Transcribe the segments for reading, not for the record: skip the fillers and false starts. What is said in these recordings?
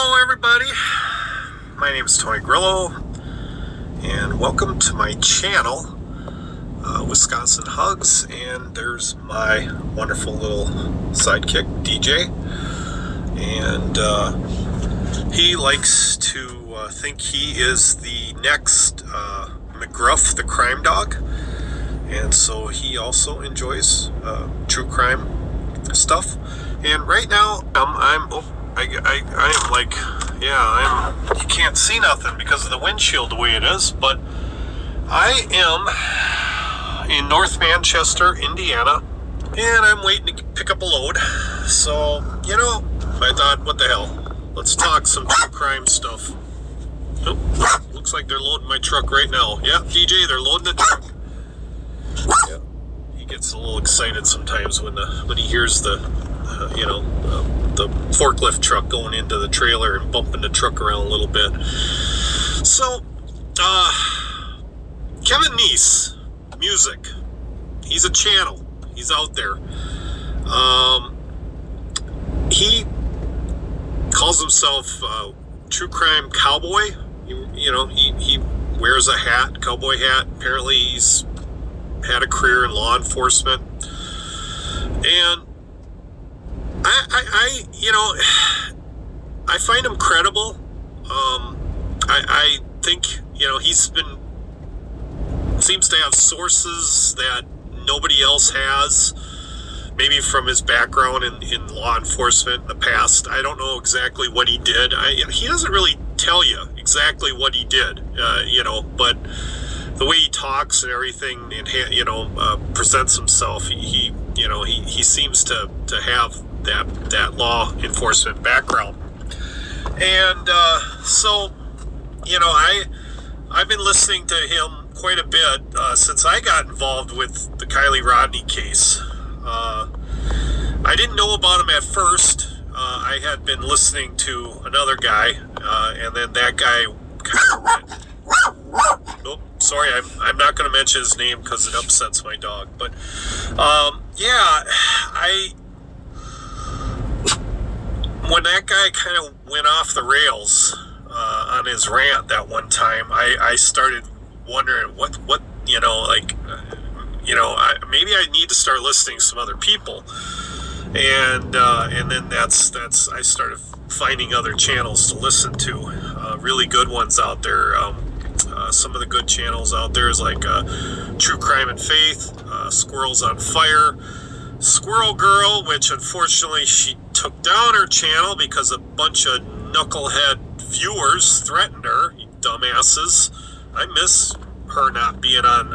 Hello everybody, my name is Tony Grillo and welcome to my channel, Wisconsin Hugs, and there's my wonderful little sidekick DJ, and he likes to think he is the next McGruff the crime dog, and so he also enjoys true crime stuff. And right now I am like, you can't see nothing because of the windshield the way it is, but I am in North Manchester, Indiana, and I'm waiting to pick up a load. So, I thought, what the hell? Let's talk some true crime stuff. Oh, looks like they're loading my truck right now. Yeah, DJ, they're loading the truck. Yeah, he gets a little excited sometimes when he hears the forklift truck going into the trailer and bumping the truck around a little bit. So, Kevin Nesse, music. He's a channel. He's out there. He calls himself True Crime Cowboy. He wears a hat, cowboy hat. Apparently he's had a career in law enforcement. And I find him credible. I think, seems to have sources that nobody else has, maybe from his background in law enforcement in the past. I don't know exactly what he did. He doesn't really tell you exactly what he did, but the way he talks and everything, and presents himself, he seems to have that law enforcement background. And so I've been listening to him quite a bit since I got involved with the Kiely Rodni case. I didn't know about him at first. I had been listening to another guy, and then that guy kind of went, sorry, I'm not going to mention his name because it upsets my dog. But when that guy kind of went off the rails on his rant that one time, I started wondering maybe I need to start listening to some other people, and then that's I started finding other channels to listen to, really good ones out there. Some of the good channels out there is like True Crime and Faith, Squirrels on Fire, Squirrel Girl, which unfortunately she took down her channel because a bunch of knucklehead viewers threatened her. You dumbasses. I miss her not being on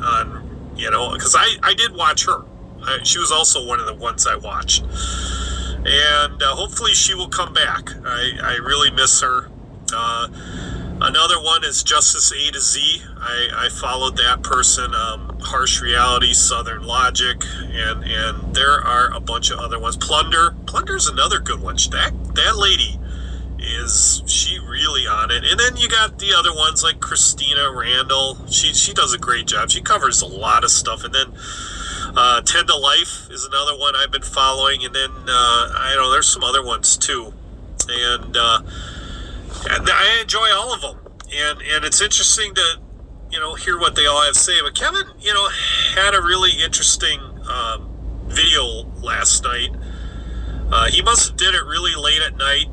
because I did watch her. She was also one of the ones I watched, and hopefully she will come back. I really miss her. Another one is Justice A to Z. I followed that person, Harsh Reality, Southern Logic, and there are a bunch of other ones. Plunder's another good one. That lady, is she really on it? And then you got the other ones like Christina Randall. She does a great job. She covers a lot of stuff. And then 10 to Life is another one I've been following. And then there's some other ones too. And I enjoy all of them, and it's interesting to hear what they all have to say. But Kevin had a really interesting video last night. He must have did it really late at night,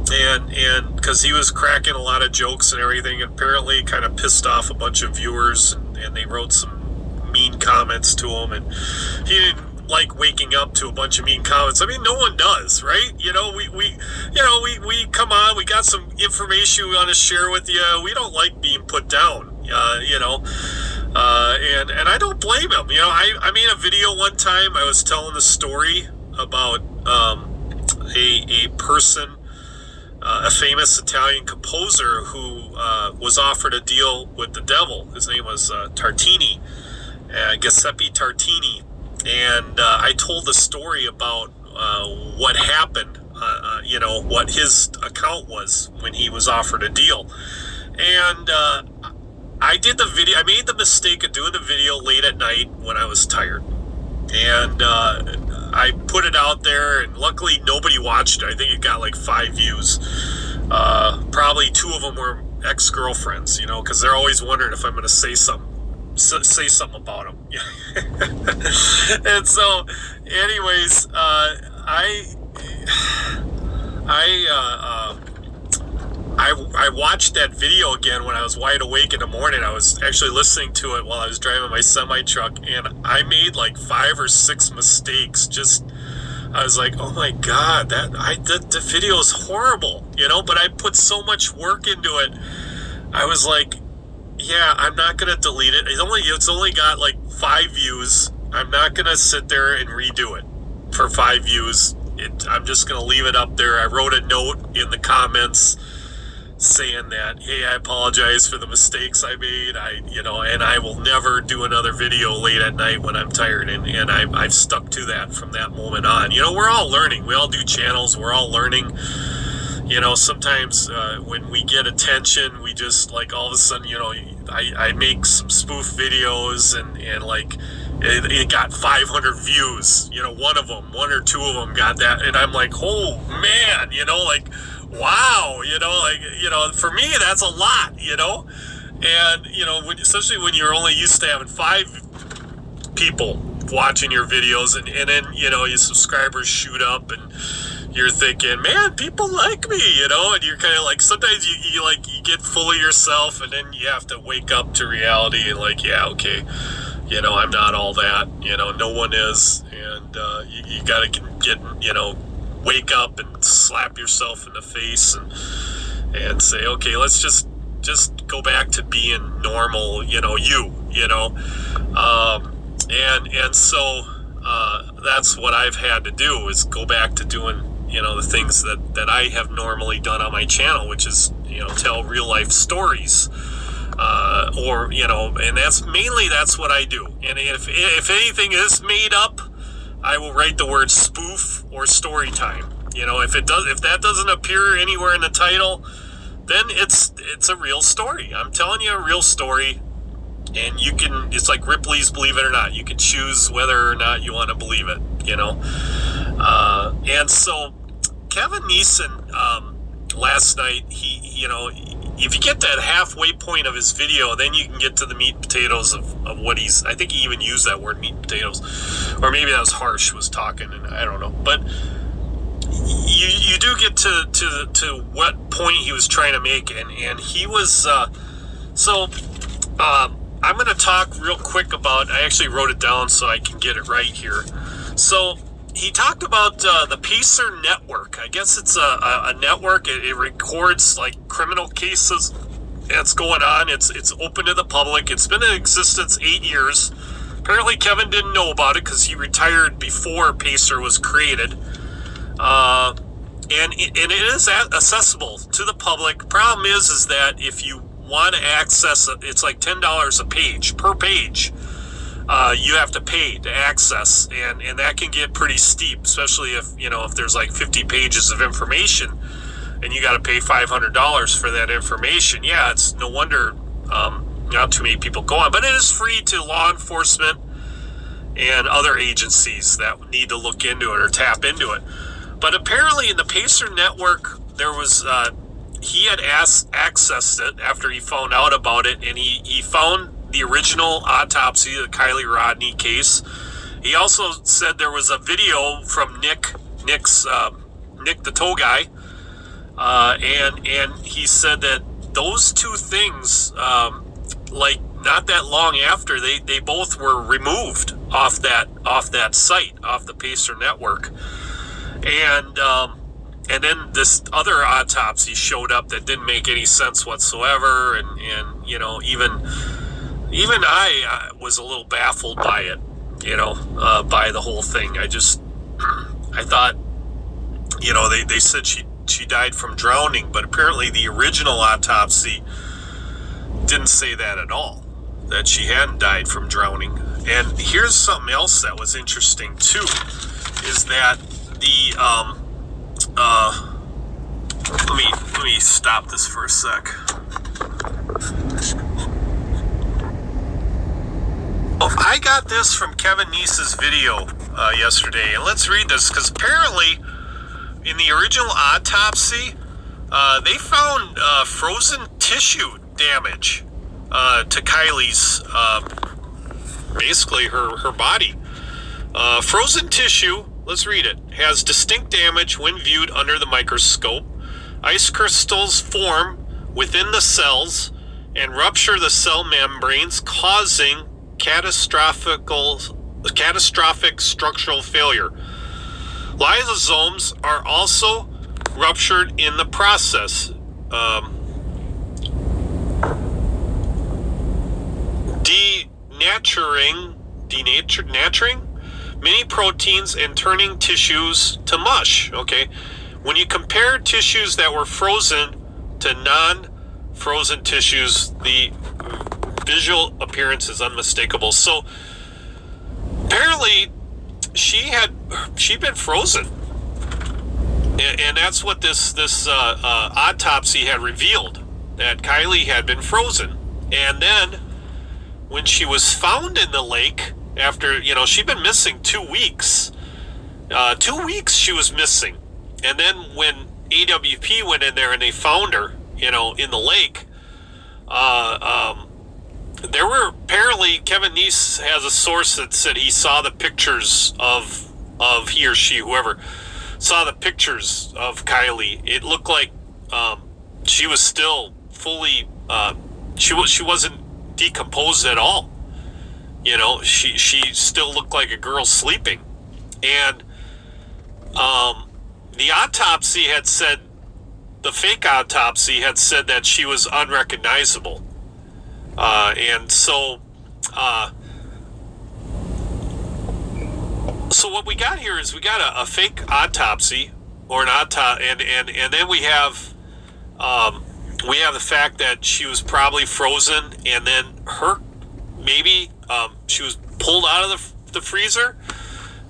and because he was cracking a lot of jokes and everything, and apparently kind of pissed off a bunch of viewers, and they wrote some mean comments to him, and he didn't like waking up to a bunch of mean comments. I mean, no one does, right? We come on, we got some information we want to share with you. We don't like being put down, and I don't blame him. I made a video one time. I was telling the story about a person, a famous Italian composer who was offered a deal with the devil. His name was Tartini, Giuseppe Tartini. And I told the story about what happened, what his account was when he was offered a deal. And I did the video. I made the mistake of doing the video late at night when I was tired. And I put it out there, and luckily nobody watched it. I think it got like 5 views. Probably 2 of them were ex-girlfriends, you know, because they're always wondering if I'm going to say something about them. And so, anyways, I watched that video again when I was wide awake in the morning. I was actually listening to it while I was driving my semi-truck, and I made like 5 or 6 mistakes. I was like, oh my God, the video is horrible, you know, but I put so much work into it. I was like, yeah, I'm not going to delete it. It's only got like 5 views. I'm not going to sit there and redo it for 5 views. I'm just going to leave it up there. I wrote a note in the comments saying that, hey, I apologize for the mistakes I made. And I will never do another video late at night when I'm tired. And I've stuck to that from that moment on. You know, we're all learning. We all do channels. We're all learning. You know, sometimes when we get attention, we just like all of a sudden, you know, I make some spoof videos and like it got 500 views. You know, 1 or 2 of them got that. And I'm like, oh man, you know, like, wow, you know, like, you know, for me, that's a lot, you know, and, you know, especially when you're only used to having 5 people watching your videos, and then, you know, your subscribers shoot up, and you're thinking, man, people like me, you know, and you're kind of like, sometimes you get full of yourself, and then you have to wake up to reality, and like, yeah, okay, you know, I'm not all that, you know, no one is, and you got to get, you know, wake up and slap yourself in the face and say, okay, let's just go back to being normal, you know, you know, and so that's what I've had to do, is go back to doing, you know, the things that I have normally done on my channel, which is, you know, tell real life stories, or, you know, and that's what I do. And if anything is made up, I will write the word spoof or story time. You know, if that doesn't appear anywhere in the title, then it's a real story. I'm telling you a real story, and it's like Ripley's Believe It or Not. You can choose whether or not you want to believe it, you know. And so Kevin Neeson, last night, he, you know, if you get that halfway point of his video, then you can get to the meat and potatoes of what I think he even used that word, meat and potatoes, or maybe that was Harsh was talking, and I don't know, but you do get to what point he was trying to make, and he was, I'm going to talk real quick about, I actually wrote it down so I can get it right here. So he talked about the Pacer Network. I guess it's a network. It records like criminal cases that's going on. It's open to the public. It's been in existence 8 years. Apparently Kevin didn't know about it because he retired before Pacer was created. And it is accessible to the public. Problem is that if you want to access it, it's like $10 a page per page. You have to pay to access, and that can get pretty steep, especially if there's like 50 pages of information and you got to pay $500 for that information. Yeah, it's no wonder not too many people go on, but it is free to law enforcement and other agencies that need to look into it or tap into it. But apparently in the Pacer Network, there was he had accessed it after he found out about it, and he found the original autopsy of the Kiely Rodni case. He also said there was a video from Nick the tow guy, and he said that those two things, like not that long after, they both were removed off that site, off the Pacer Network, and then this other autopsy showed up that didn't make any sense whatsoever, and even I was a little baffled by it, by the whole thing. I thought, they said she died from drowning, but apparently the original autopsy didn't say that at all, that she hadn't died from drowning. And here's something else that was interesting too, is that let me stop this for a sec. I got this from Kevin Neese's video. yesterday. And let's read this, because apparently in the original autopsy, they found frozen tissue damage to Kiely's, basically her body. Frozen tissue, let's read it, has distinct damage when viewed under the microscope. Ice crystals form within the cells and rupture the cell membranes, causing catastrophic structural failure. Lysosomes are also ruptured in the process. Denaturing many proteins and turning tissues to mush. Okay, when you compare tissues that were frozen to non-frozen tissues, the visual appearance is unmistakable. So apparently she'd been frozen, and that's what this autopsy had revealed, that Kiely had been frozen. And then when she was found in the lake, after, she'd been missing 2 weeks. 2 weeks she was missing. And then when AWP went in there and they found her, in the lake, there were apparently, Kevin Nesse has a source that said he saw the pictures of he or she, whoever, saw the pictures of Kiely. It looked like she was still fully, she wasn't decomposed at all. She still looked like a girl sleeping. And the autopsy had said, the fake autopsy had said that she was unrecognizable. And so what we got here is we got a fake autopsy, or an and then we have the fact that she was probably frozen, and then she was pulled out of the freezer,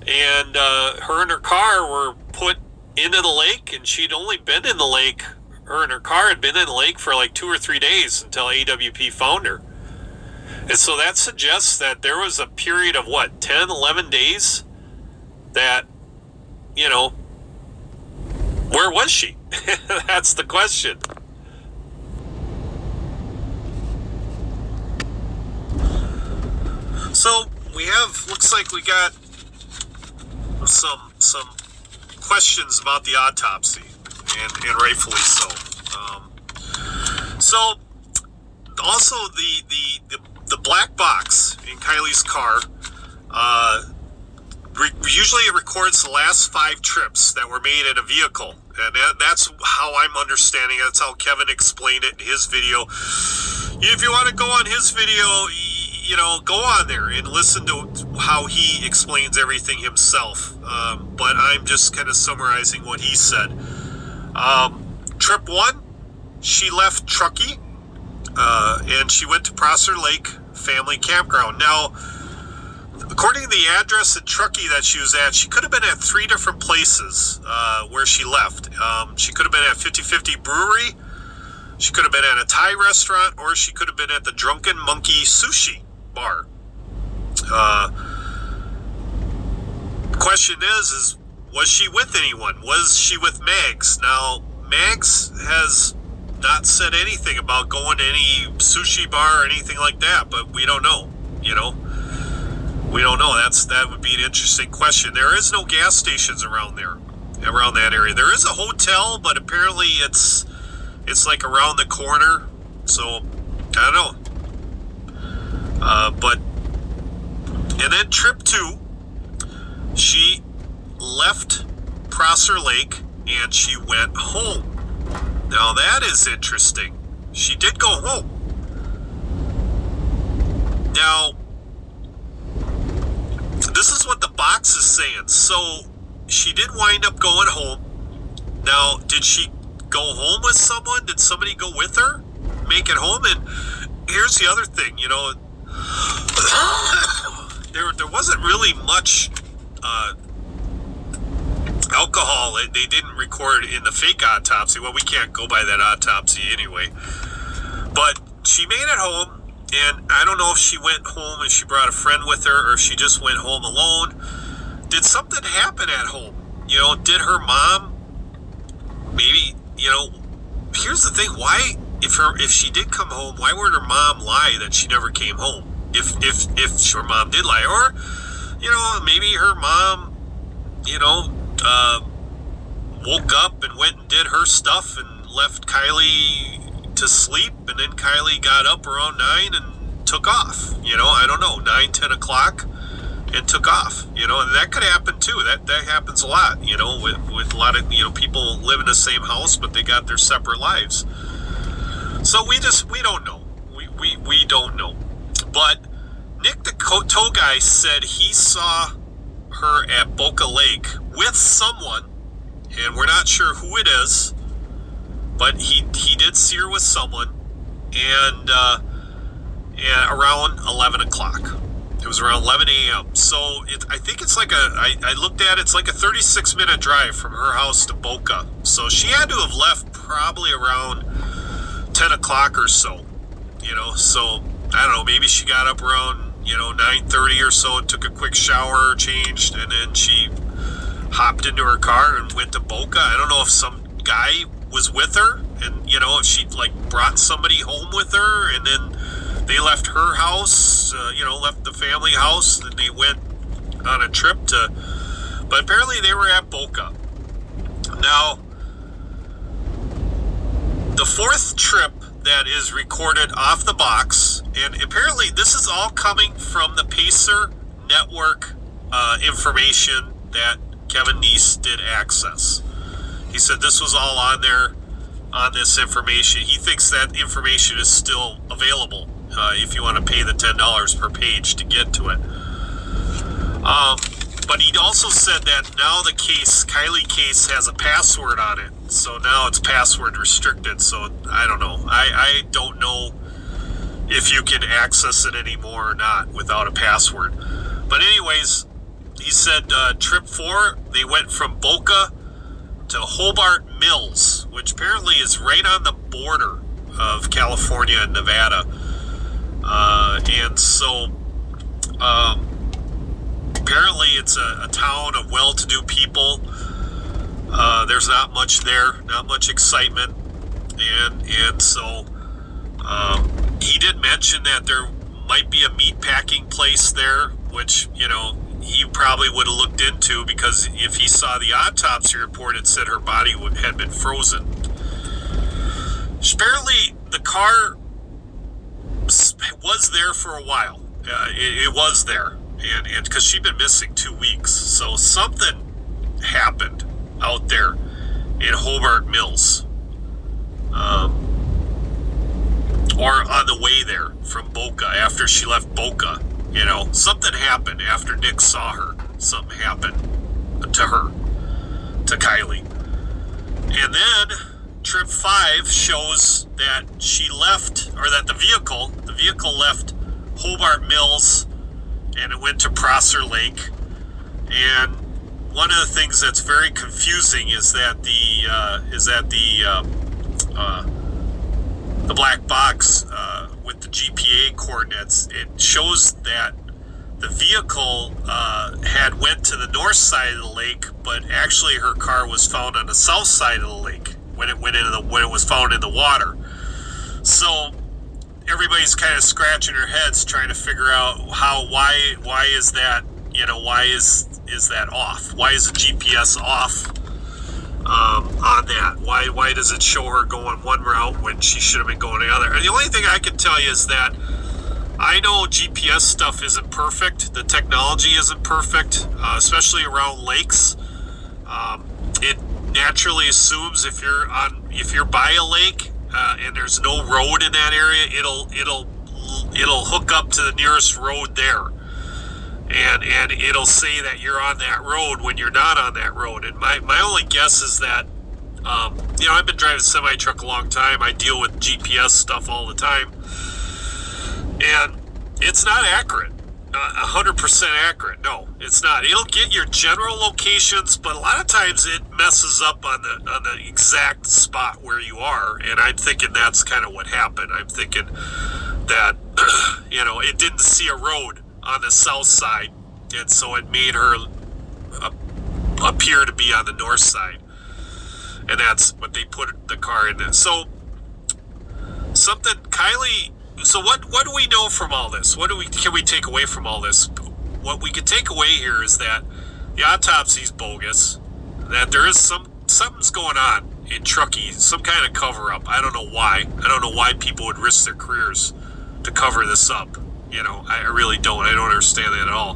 and her and her car were put into the lake, and she'd only been in the lake. Her and her car had been in the lake for like 2 or 3 days until AWP found her. And so that suggests that there was a period of 10, 11 days that, where was she? That's the question. So looks like we got some questions about the autopsy, and rightfully so. So also the black box in Kiely's car, usually it records the last 5 trips that were made in a vehicle, and that's how I'm understanding it. That's how Kevin explained it in his video. If you want to go on his video, go on there and listen to how he explains everything himself. But I'm just kind of summarizing what he said. Trip 1, she left Truckee, and she went to Prosser Lake Family Campground. Now, according to the address in Truckee that she was at, she could have been at 3 different places where she left. She could have been at 50/50 Brewery, she could have been at a Thai restaurant, or she could have been at the Drunken Monkey Sushi Bar. Question is was she with anyone? Was she with Mags? Now, Mags has not said anything about going to any sushi bar or anything like that, but we don't know, We don't know. That would be an interesting question. There is no gas stations around that area. There is a hotel, but apparently it's like around the corner. So, I don't know. And then trip 2, she left Prosser Lake and she went home. Now that is interesting. She did go home. Now, this is what the box is saying. So she did wind up going home. Now, did she go home with someone? Did somebody go with her? Make it home? And here's the other thing, there wasn't really much alcohol. They didn't record in the fake autopsy. Well, we can't go by that autopsy anyway. But she made it home, and I don't know if she went home and she brought a friend with her, or if she just went home alone. did something happen at home? You know, did her mom maybe, you know, here's the thing, why, if she did come home, why would her mom lie that she never came home? If her mom did lie, or, you know, maybe her mom, you know, woke up and went and did her stuff and left Kiely to sleep, and then Kiely got up around 9 and took off, you know, I don't know, 9, 10 o'clock, and took off, you know, and that could happen too. That happens a lot, you know, with a lot of, you know, people live in the same house, but they got their separate lives. So we don't know. We don't know. But Nick, the tow guy, said he saw her at Boca Lake with someone, and we're not sure who it is, but he did see her with someone, and around 11 o'clock. It was around 11 a.m. So I think it's like I looked at it, it's like a 36-minute drive from her house to Boca. So she had to have left probably around 10 o'clock or so, you know. So I don't know, maybe she got up around, you know, 9:30 or so and took a quick shower, changed, and then she hopped into her car and went to Boca. I don't know if some guy was with her, and, you know, if she like brought somebody home with her, and then they left her house, you know, left the family house, and they went on a trip to, but apparently they were at Boca. Now, the fourth trip that is recorded off the box, and apparently this is all coming from the Pacer Network information that Kevin Nesse did access. He said this was all on there, on this information. He thinks that information is still available if you want to pay the $10 per page to get to it. But he also said that now the case, Kiely case, has a password on it. So now it's password restricted. So I don't know. I don't know if you can access it anymore or not without a password. But anyways, he said trip 4, they went from Boca to Hobart Mills, which apparently is right on the border of California and Nevada. And so apparently it's a town of well-to-do people. There's not much there, not much excitement. And so he did mention that there might be a meat packing place there, which, you know, he probably would have looked into, because if he saw the autopsy report, it said her body had been frozen. Apparently, the car was there for a while. It was there, and because she'd been missing 2 weeks, so something happened out there in Hobart Mills, or on the way there from Boca after she left Boca. You know, something happened after Nick saw her. Something happened to her, to Kiely. And then trip 5 shows that she left, or that the vehicle left Hobart Mills and it went to Prosser Lake. And one of the things that's very confusing is that the black box with the GPA coordinates, it shows that the vehicle had went to the north side of the lake, but actually her car was found on the south side of the lake when it was found in the water. So everybody's kind of scratching their heads trying to figure out why is that, you know, why is that off? Why is the GPS off on that? Why does it show her going one route when she should have been going the other? And the only thing I can tell you is that I know GPS stuff isn't perfect. The technology isn't perfect, especially around lakes. It naturally assumes if you're by a lake and there's no road in that area, it'll hook up to the nearest road there, and it'll say that you're on that road when you're not on that road. And my only guess is that you know, I've been driving semi-truck a long time. I deal with GPS stuff all the time, and it's not accurate. 100% accurate. No, it's not. It'll get your general locations, but a lot of times it messes up on the exact spot where you are. And I'm thinking that's kind of what happened. I'm thinking that you know, it didn't see a road on the south side, and so it made her appear to be on the north side, and that's what they put the car in. So something, Kiely. So what do we know from all this? Can we take away from all this? What we can take away here is that the autopsy's bogus. That there is something's going on in Truckee, some kind of cover up. I don't know why. I don't know why people would risk their careers to cover this up. You know, I really don't. I don't understand that at all.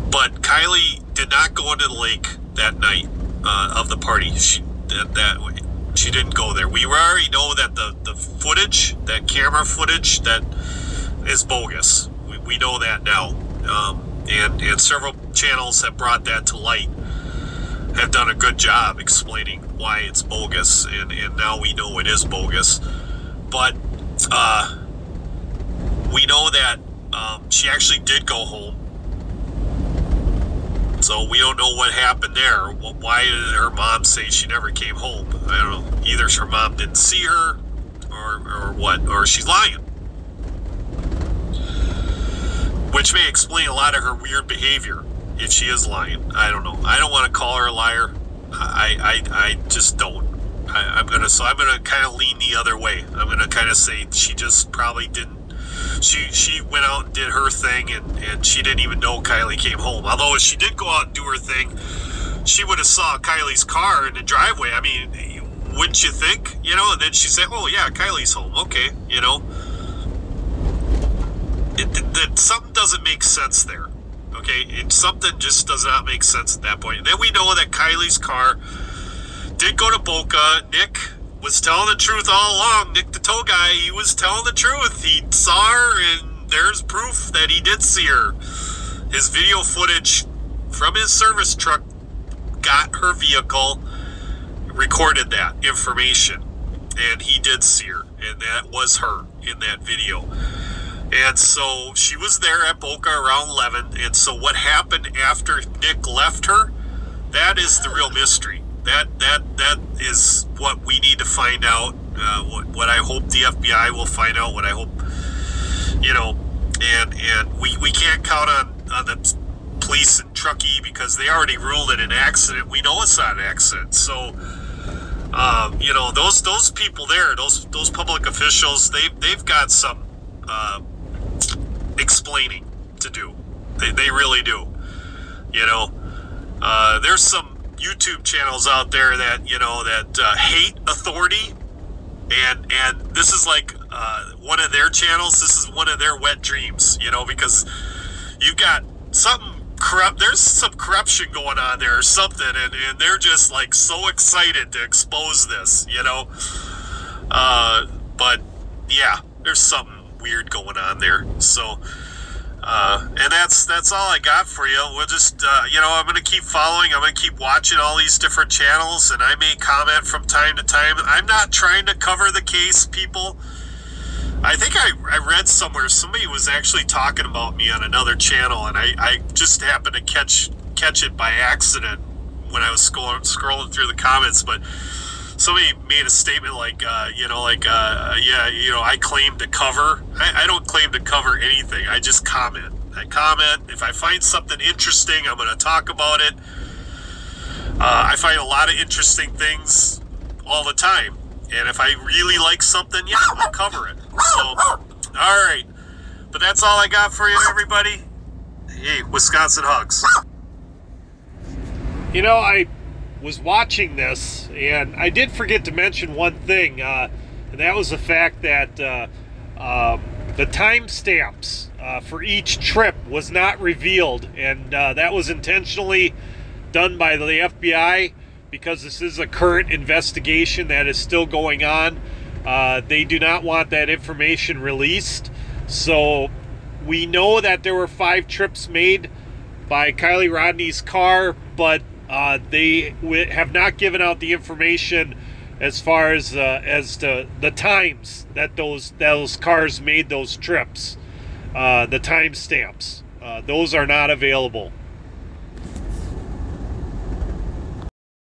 But Kiely did not go into the lake that night of the party. She didn't go there. We already know that the footage, that camera footage, that is bogus. We know that now. And several channels have brought that to light, have done a good job explaining why it's bogus, and now we know it is bogus. But we know that she actually did go home. So we don't know what happened there. Why did her mom say she never came home? I don't know. Either her mom didn't see her, or what, or she's lying. Which may explain a lot of her weird behavior, if she is lying. I don't know. I don't want to call her a liar. I just don't. I'm gonna kind of lean the other way. I'm gonna kind of say she just probably didn't. She went out and did her thing, and she didn't even know Kiely came home. Although if she did go out and do her thing, she would have saw Kiely's car in the driveway. I mean, wouldn't you think? You know, and then she said, "Oh yeah, Kiely's home." Okay, you know. That something doesn't make sense there. Okay, something just does not make sense at that point. And then we know that Kiely's car did go to Boca. Nick was telling the truth all along. Nick, the tow guy, he was telling the truth. He saw her, and there's proof that he did see her. His video footage from his service truck got her vehicle, recorded that information, and he did see her, and that was her in that video. And so she was there at Boca around 11. And so what happened after Nick left her, that is the real mystery. That is what we need to find out. What I hope the FBI will find out. What I hope, you know, and we can't count on the police in Truckee because they already ruled it an accident. We know it's not an accident. So, you know, those people there, those public officials, they've got some explaining to do. They really do. You know, there's some YouTube channels out there that, you know, that hate authority, and this is like one of their channels. This is one of their wet dreams, you know, because you've got something corrupt. There's some corruption going on there or something, and they're just like so excited to expose this, you know. But yeah, there's something weird going on there. So and that's all I got for you. We'll just you know, I'm going to keep following. I'm going to keep watching all these different channels, and I may comment from time to time. I'm not trying to cover the case, people. I think I read somewhere somebody was actually talking about me on another channel, and I just happened to catch it by accident when I was scrolling through the comments. But somebody made a statement like, you know, like, yeah, you know, I claim to cover. I don't claim to cover anything. I just comment. I comment. If I find something interesting, I'm going to talk about it. I find a lot of interesting things all the time. And if I really like something, yeah, I'll cover it. So, all right. But that's all I got for you, everybody. Hey, Wisconsin hugs. You know, I was watching this, and I did forget to mention one thing, and that was the fact that the timestamps for each trip was not revealed, and that was intentionally done by the FBI because this is a current investigation that is still going on. They do not want that information released. So we know that there were 5 trips made by Kiely Rodni's car, but they have not given out the information as far as to the times that those cars made those trips. The timestamps, those are not available.